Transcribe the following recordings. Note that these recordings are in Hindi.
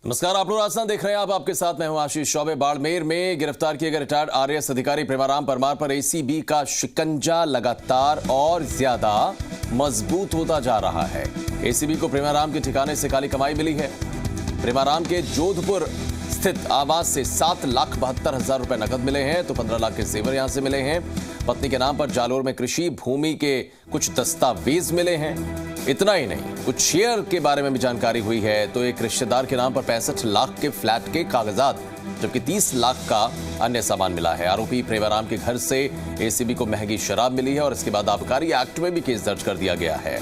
नमस्कार, आप लोग राजस्थान देख रहे हैं। आप आपके साथ मैं हूं आशीष चौबे। बाड़मेर में गिरफ्तार किए गए रिटायर्ड आरएएस अधिकारी प्रेमाराम परमार पर एसीबी का शिकंजा लगातार और ज्यादा मजबूत होता जा रहा है। एसीबी को प्रेमाराम के ठिकाने से काली कमाई मिली है। प्रेमाराम के जोधपुर स्थित आवास से 7,72,000 रुपए नकद मिले हैं, तो 15 लाख के जेवर यहां से मिले हैं। पत्नी के नाम पर जालोर में कृषि भूमि के कुछ दस्तावेज मिले हैं। इतना ही नहीं, कुछ शेयर के बारे में भी जानकारी हुई है। तो एक रिश्तेदार के नाम पर 65 लाख के फ्लैट के कागजात, जबकि 30 लाख का अन्य सामान मिला है। आरोपी प्रेमाराम के घर से एसीबी को महंगी शराब मिली है और इसके बाद आबकारी एक्ट में भी केस दर्ज कर दिया गया है।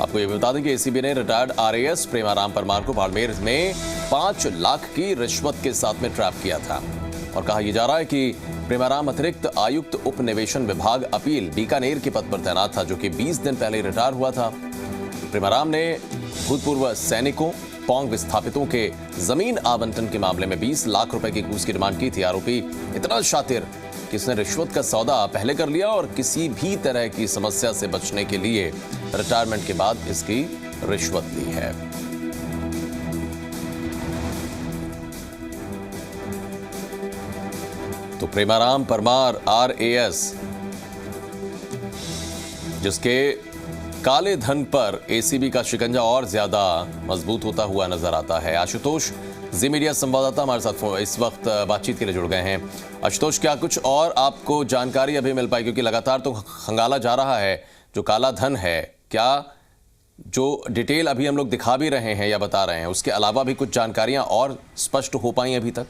आपको यह बता दें कि एसीबी ने रिटायर्ड आरएएस प्रेमाराम परमार को बाड़मेर में 5 लाख की रिश्वत के साथ में ट्रैप किया था। और कहा यह जा रहा है कि प्रेमाराम अतिरिक्त आयुक्त उप निवेशन विभाग अपील बीकानेर के पद पर तैनात था, जो कि 20 दिन पहले रिटायर हुआ था। प्रेमाराम ने भूतपूर्व सैनिकों, पोंग विस्थापितों के जमीन आवंटन के मामले में 20 लाख रुपए की घूस की डिमांड की थी। आरोपी इतना शातिर कि इसने रिश्वत का सौदा पहले कर लिया और किसी भी तरह की समस्या से बचने के लिए रिटायरमेंट के बाद इसकी रिश्वत ली है। तो प्रेमाराम परमार आरएएस, जिसके काले धन पर एसीबी का शिकंजा और ज्यादा मजबूत होता हुआ नजर आता है। आशुतोष, जी मीडिया संवाददाता हमारे साथ इस वक्त बातचीत के लिए जुड़ गए हैं। आशुतोष, क्या कुछ और आपको जानकारी अभी मिल पाई, क्योंकि लगातार तो खंगाला जा रहा है जो काला धन है, क्या जो डिटेल अभी हम लोग दिखा भी रहे हैं या बता रहे हैं, उसके अलावा भी कुछ जानकारियां और स्पष्ट हो पाई अभी तक?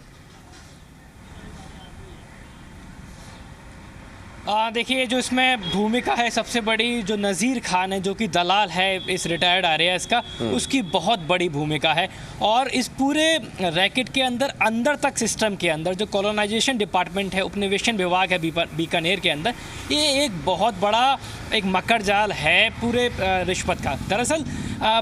देखिए, जो इसमें भूमिका है सबसे बड़ी, जो नज़ीर खान है जो कि दलाल है इस रिटायर्ड आरएएस का, उसकी बहुत बड़ी भूमिका है। और इस पूरे रैकेट के अंदर तक सिस्टम के अंदर जो कॉलोनाइजेशन डिपार्टमेंट है, उपनिवेशन विभाग है बीकानेर के अंदर, ये एक बहुत बड़ा एक मकर जाल है पूरे रिश्वत का। दरअसल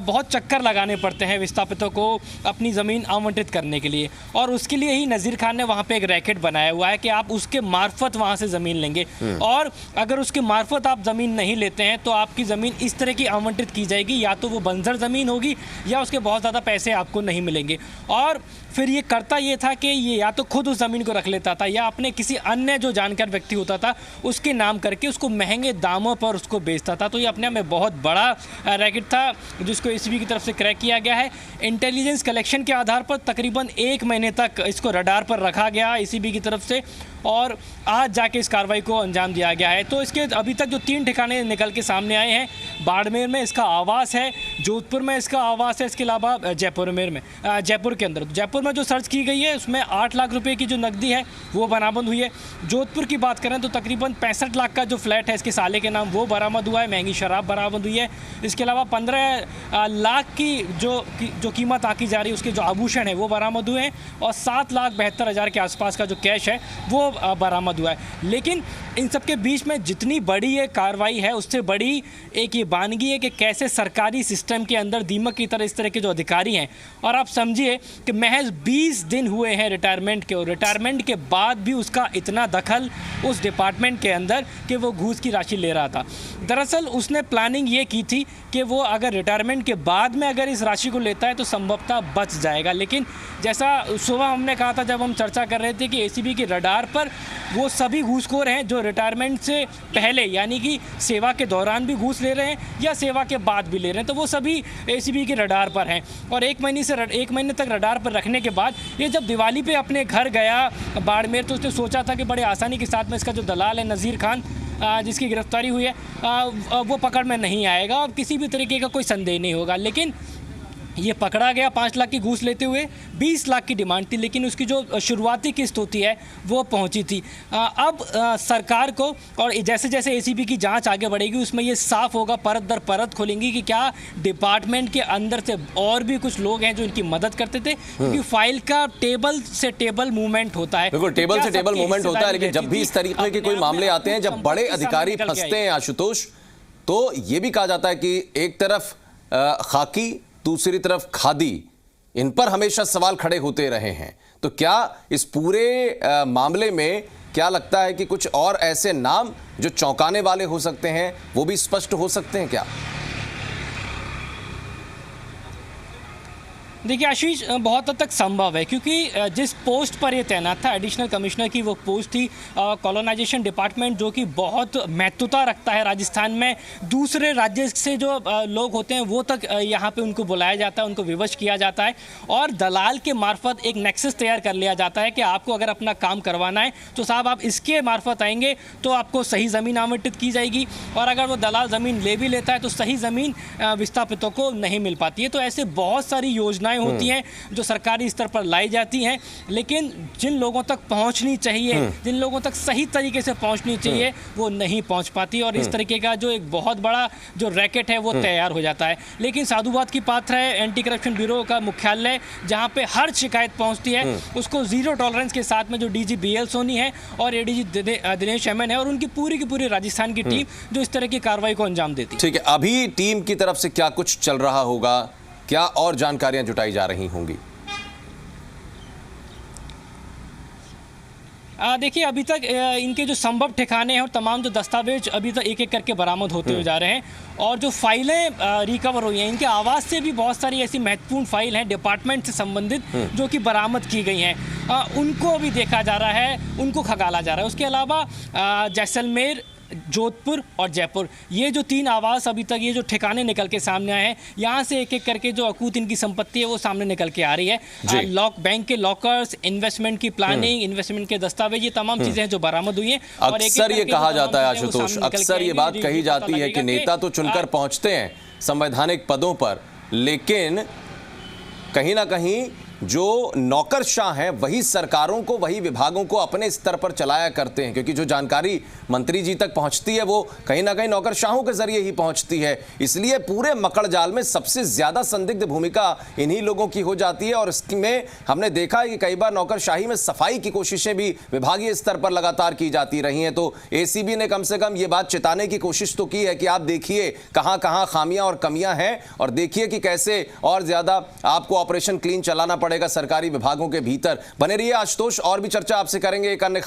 बहुत चक्कर लगाने पड़ते हैं विस्थापितों को अपनी ज़मीन आवंटित करने के लिए, और उसके लिए ही नज़ीर खान ने वहाँ पे एक रैकेट बनाया हुआ है कि आप उसके मार्फत वहाँ से ज़मीन लेंगे, और अगर उसके मार्फत आप ज़मीन नहीं लेते हैं तो आपकी ज़मीन इस तरह की आवंटित की जाएगी, या तो वो बंजर ज़मीन होगी या उसके बहुत ज़्यादा पैसे आपको नहीं मिलेंगे। और फिर ये करता ये था कि ये या तो खुद उस ज़मीन को रख लेता था या अपने किसी अन्य जो जानकार व्यक्ति होता था उसके नाम करके उसको महंगे दामों पर उसको बेचता था। तो ये अपने आप में बहुत बड़ा रैकेट था जिसको एसीबी की तरफ से क्रैक किया गया है। इंटेलिजेंस कलेक्शन के आधार पर तकरीबन 1 महीने तक इसको रडार पर रखा गया एसीबी की तरफ से, और आज जाके इस कार्रवाई को अंजाम दिया गया है। तो इसके अभी तक जो 3 ठिकाने निकल के सामने आए हैं, बाड़मेर में इसका आवास है, जोधपुर में इसका आवास है, इसके अलावा जयपुर के अंदर जयपुर में जो सर्च की गई है उसमें 8 लाख रुपए की जो नकदी है वो बरामद हुई है। जोधपुर की बात करें तो तकरीबन 65 लाख का जो फ्लैट है इसके साले के नाम वो बरामद हुआ है, महंगी शराब बरामद हुई है। इसके अलावा 15 लाख की जो कीमत आकी जा रही है उसके जो आभूषण है वो बरामद हुए हैं, और 7,72,000 के आसपास का जो कैश है वो बरामद हुआ है। लेकिन इन सब के बीच में जितनी बड़ी ये कार्रवाई है उससे बड़ी एक ये बानगी है कि कैसे सरकारी सिस्टम के अंदर दीमक की तरह इस तरह के जो अधिकारी हैं, और आप समझिए कि महज 20 दिन हुए हैं रिटायरमेंट के, और रिटायरमेंट के बाद भी उसका इतना दखल उस डिपार्टमेंट के अंदर कि वो घूस की राशि ले रहा था। दरअसल उसने प्लानिंग ये की थी कि वो अगर रिटायरमेंट के बाद में अगर इस राशि को लेता है तो संभवतः बच जाएगा। लेकिन जैसा सुबह हमने कहा था जब हम चर्चा कर रहे थे कि एसीबी की रडार पर वो सभी घूसखोर हैं जो रिटायरमेंट से पहले यानी कि सेवा के दौरान भी घूस ले रहे हैं या सेवा के बाद भी ले रहे हैं, तो वो सभी एसीबी के रडार पर हैं। और 1 महीने तक रडार पर रखने के बाद ये जब दिवाली पे अपने घर गया बाड़मेर, तो उसने सोचा था कि बड़े आसानी के साथ में इसका जो दलाल है नज़ीर खान, जिसकी गिरफ्तारी हुई है, वो पकड़ में नहीं आएगा और किसी भी तरीके का कोई संदेह नहीं होगा। लेकिन ये पकड़ा गया 5 लाख की घूस लेते हुए। 20 लाख की डिमांड थी, लेकिन उसकी जो शुरुआती किस्त होती है वो पहुंची थी। अब सरकार को, और जैसे जैसे एसीबी की जांच आगे बढ़ेगी उसमें ये साफ होगा, परत दर परत खोलेंगी कि क्या डिपार्टमेंट के अंदर से और भी कुछ लोग हैं जो इनकी मदद करते थे, क्योंकि फाइल का टेबल से टेबल मूवमेंट होता है। बिल्कुल, टेबल से टेबल मूवमेंट होता है, लेकिन जब भी इस तरीके के कोई मामले आते हैं, जब बड़े अधिकारी फंसते हैं आशुतोष, तो ये भी कहा जाता है कि एक तरफ खाकी, दूसरी तरफ खादी, इन पर हमेशा सवाल खड़े होते रहे हैं। तो क्या इस पूरे मामले में क्या लगता है कि कुछ और ऐसे नाम जो चौंकाने वाले हो सकते हैं वो भी स्पष्ट हो सकते हैं क्या? देखिए आशीष, बहुत हद तक संभव है, क्योंकि जिस पोस्ट पर ये तैनात था, एडिशनल कमिश्नर की वो पोस्ट थी, कॉलोनाइजेशन डिपार्टमेंट, जो कि बहुत महत्वता रखता है राजस्थान में। दूसरे राज्य से जो लोग होते हैं वो तक यहाँ पे उनको बुलाया जाता है, उनको विवश किया जाता है और दलाल के मार्फत एक नेक्सस तैयार कर लिया जाता है कि आपको अगर अपना काम करवाना है तो साहब आप इसके मार्फत आएंगे तो आपको सही ज़मीन आवंटित की जाएगी, और अगर वो दलाल ज़मीन ले भी लेता है तो सही ज़मीन विस्थापितों को नहीं मिल पाती है। तो ऐसे बहुत सारी योजनाएं होती हैं जो सरकारी स्तर पर लाई जाती हैं, लेकिन जिन लोगों तक पहुंचनी चाहिए, जिन लोगों तक सही तरीके से पहुंचनी चाहिए, वो नहीं पहुंच पाती, और इस तरीके का जो एक बहुत बड़ा जो रैकेट है वो तैयार हो जाता है। लेकिन साधुवाद की पात्र है एंटी करप्शन ब्यूरो का मुख्यालय, जहां पे हर शिकायत पहुंचती है उसको जीरो टॉलरेंस के साथ में जो डीजी बीएल सोनी है और एडीजी दिनेश एमएन है और उनकी पूरी की पूरी राजस्थान की टीम जो इस तरह की कार्रवाई को अंजाम देती है। ठीक है, अभी टीम की तरफ से क्या कुछ चल रहा होगा, क्या और जानकारियां जुटाई जा रही होंगी? देखिए, अभी तक इनके जो संभव ठिकाने हैं और तमाम जो दस्तावेज अभी तक एक एक करके बरामद होते हुए जा रहे हैं, और जो फाइलें रिकवर हुई हैं, इनके आवाज़ से भी बहुत सारी ऐसी महत्वपूर्ण फाइल हैं डिपार्टमेंट से संबंधित जो कि बरामद की गई हैं, उनको भी देखा जा रहा है, उनको खंगाला जा रहा है। उसके अलावा जैसलमेर, जोधपुर और जयपुर, ये जो 3 आवास अभी तक ये जो ठिकाने निकल के सामने आए हैं, यहाँ से एक एक करके जो अकूत इनकी संपत्ति है वो सामने निकल के आ रही है। बैंक के लॉकर्स, इन्वेस्टमेंट की प्लानिंग, इन्वेस्टमेंट के दस्तावेज, ये तमाम चीजें हैं जो बरामद हुई हैं। और अक्सर ये कहा जाता है आशुतोष, अक्सर ये बात कही जाती है कि नेता तो चुनकर पहुंचते हैं संवैधानिक पदों पर, लेकिन कहीं ना कहीं जो नौकरशाह हैं वही सरकारों को, वही विभागों को अपने स्तर पर चलाया करते हैं, क्योंकि जो जानकारी मंत्री जी तक पहुंचती है वो कहीं ना कहीं नौकरशाहों के जरिए ही पहुंचती है। इसलिए पूरे मकड़जाल में सबसे ज्यादा संदिग्ध भूमिका इन्हीं लोगों की हो जाती है। और इसमें हमने देखा है कि कई बार नौकरशाही में सफाई की कोशिशें भी विभागीय स्तर पर लगातार की जाती रही हैं। तो एसीबी ने कम से कम ये बात चिताने की कोशिश तो की है कि आप देखिए कहां कहां खामियां और कमियां हैं, और देखिए कि कैसे और ज्यादा आपको ऑपरेशन क्लीन चलाना पड़ेगा सरकारी विभागों के भीतर। बने रहिए आशुतोष, और भी चर्चा आपसे करेंगे एक अन्य